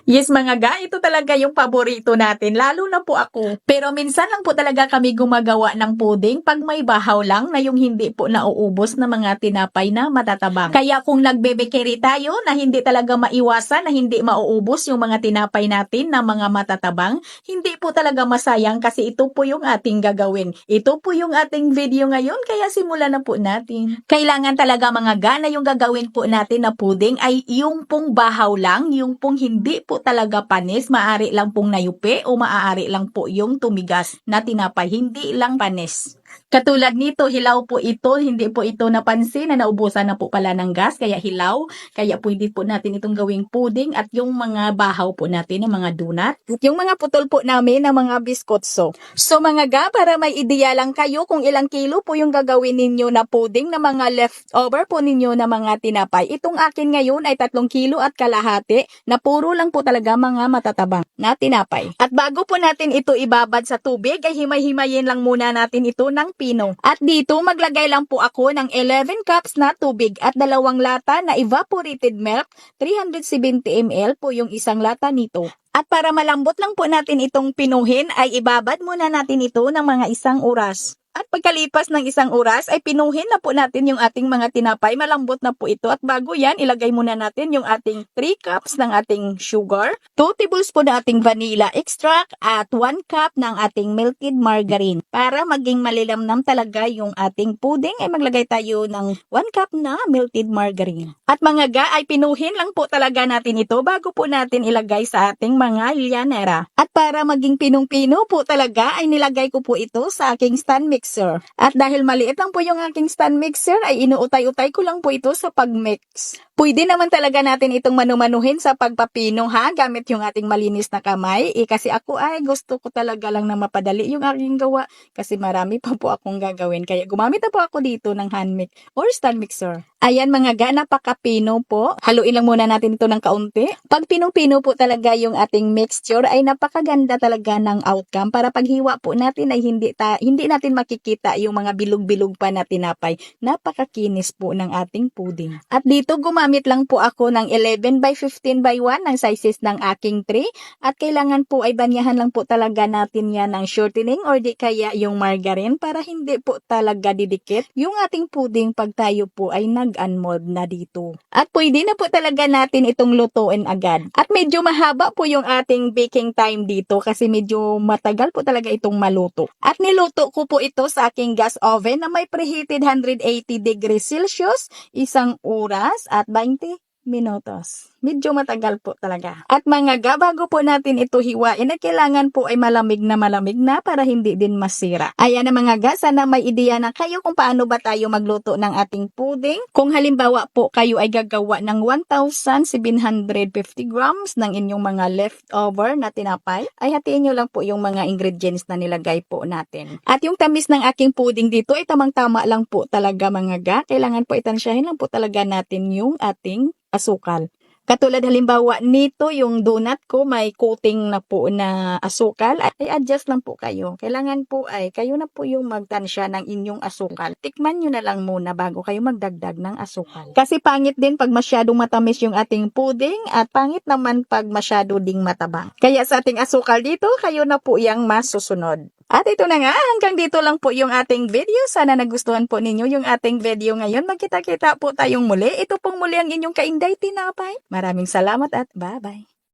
Yes mga ga, ito talaga yung paborito natin, lalo na po ako. Pero minsan lang po talaga kami gumagawa ng puding pag may bahaw lang na yung hindi po nauubos na mga tinapay na matatabang. Kaya kung nagbe-bakery tayo na hindi talaga maiwasan na hindi mauubos yung mga tinapay natin na mga matatabang, hindi po talaga masayang kasi ito po yung ating gagawin. Ito po yung ating video ngayon, kaya simulan na po natin. Kailangan talaga mga ga na yung gagawin po natin na puding ay yung pong bahaw lang, yung pong hindi po talaga panis, maaari lang pong nayupi o maaari lang po yung tumigas na tinapay, hindi lang panis. Katulad nito, hilaw po ito, hindi po ito napansin na naubusan na po pala ng gas, kaya hilaw. Kaya pwede po natin itong gawing pudding at yung mga bahaw po natin ng mga donut. At yung mga putol po namin ng mga biskotso. So mga ga, para may ideya lang kayo kung ilang kilo po yung gagawin ninyo na pudding na mga leftover po ninyo na mga tinapay. Itong akin ngayon ay 3 kilo at kalahati na puro lang po talaga mga matatabang na tinapay. At bago po natin ito ibabad sa tubig, ay himay-himayin lang muna natin ito ng pino. At dito maglagay lang po ako ng 11 cups na tubig at 2 lata na evaporated milk, 370 ml po yung isang lata nito. At para malambot lang po natin itong pinuhin ay ibabad muna natin ito ng mga 1 oras. At pagkalipas ng 1 oras ay pinuhin na po natin yung ating mga tinapay. Malambot na po ito. At bago yan, ilagay muna natin yung ating 3 cups ng ating sugar, 2 tablespoon ng ating vanilla extract, at 1 cup ng ating melted margarine. Para maging malilamnam talaga yung ating pudding ay maglagay tayo ng 1 cup na melted margarine. At mga ga, ay pinuhin lang po talaga natin ito bago po natin ilagay sa ating mga lyanera. At para maging pinong-pino po talaga ay nilagay ko po ito sa aking stand mixer. At dahil maliit lang po yung aking stand mixer ay inuutay-utay ko lang po ito sa pagmix. Pwede naman talaga natin itong manumanuhin sa pagpapino ha, gamit yung ating malinis na kamay. Kasi ako ay gusto ko talaga lang na mapadali yung aking gawa kasi marami pa po akong gagawin. Kaya gumamit na po ako dito ng hand mix or stand mixer. Ayan mga ga, napaka-pino po. Haluin lang muna natin ito ng kaunti. Pag pinong-pino po talaga yung ating mixture ay napakaganda talaga ng outcome. Para paghiwa po natin ay hindi natin makikita yung mga bilog-bilog pa na tinapay. Napakakinis po ng ating pudding. At dito gumamit lang po ako ng 11 by 15 by 1 ng sizes ng aking tray. At kailangan po ay banyahan lang po talaga natin yan ng shortening or di kaya yung margarine para hindi po talaga didikit yung ating pudding pag tayo po ay nag-unmold na dito. At pwede na po talaga natin itong lutuin agad. At medyo mahaba po yung ating baking time dito kasi medyo matagal po talaga itong maluto. At niluto ko po ito sa aking gas oven na may preheated 180 degrees Celsius, 1 oras at 20 minutos. Medyo matagal po talaga. At mga ga, bago po natin ito hiwain, ay kailangan po ay malamig na para hindi din masira. Ayan na mga ga, sana may ideya na kayo kung paano ba tayo magluto ng ating pudding. Kung halimbawa po kayo ay gagawa ng 1,750 grams ng inyong mga leftover na tinapay, ay hatiin nyo lang po yung mga ingredients na nilagay po natin. At yung tamis ng aking pudding dito ay tamang-tama lang po talaga mga ga. Kailangan po itansyahin lang po talaga natin yung ating asukal. Katulad halimbawa nito, yung donut ko may coating na po na asukal, ay adjust lang po kayo. Kailangan po ay kayo na po yung magtansya ng inyong asukal. Tikman nyo na lang muna bago kayo magdagdag ng asukal. Kasi pangit din pag masyadong matamis yung ating pudding at pangit naman pag masyado ding matabang. Kaya sa ating asukal dito, kayo na po yung masusunod. At ito na nga, hanggang dito lang po yung ating video. Sana nagustuhan po ninyo yung ating video ngayon. Magkita-kita po tayong muli. Ito pong muli ang inyong kainday tinapay. Maraming salamat at bye-bye.